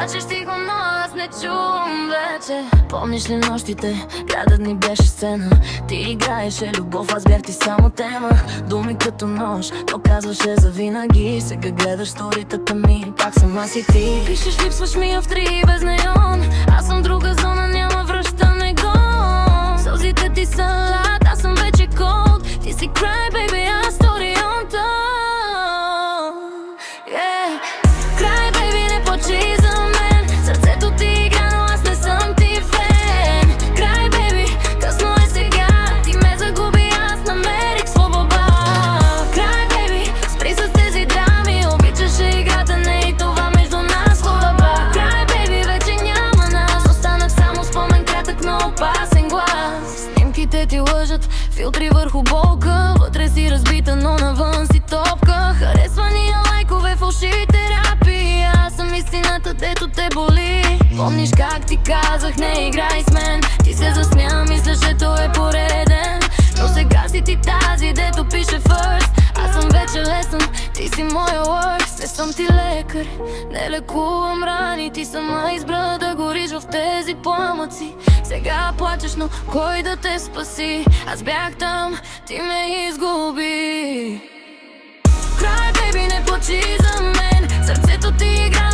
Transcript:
Плачеш тихо, но аз не чувам вече. Помниш ли нощите, градът ни беше сцена? Ти играеше любов, аз бях ти само тема. Думи като нож, то казваше завинаги. Сега гледаш сторитата ми, пак съм аз и ти. Пишеш, липсваш ми в 3 без неон. Аз съм друга зона, няма връщане гон. Сълзите ти са лад, аз съм вече cold. Ти си cry, baby, аз story on top. Yeah. Cry, baby, не плачи за мен. Сърцето ти игра, но аз не съм ти фен. Cry, baby, късно е сега. Ти ме загуби, аз намерих свобода. Cry, baby, спри с тези драми. Обичаше играта, не и това между нас хубава. Cry, baby, вече няма нас. Останах само спомен, кратък, но опасен глас. Снимките ти лъжат, филтри върху болка. Вътре си разбита, но навън си топка. Харесвания, лайкове, фалшиви терапии. Аз съм истината, дето те боли. Помниш как ти казах, не играй с мен. Ти се засмя, мислеше, то е пореден. Но сега си ти тази, дето пише first. Аз съм вече лесен, ти си моя worst. Не съм ти лекар, не лекувам рани. Ти сама избра да гориш в тези пламъци. Сега плачеш, но кой да те спаси? Аз бях там, ти ме изгуби. Cry, baby, не плачи за мен. Сърцето ти игра,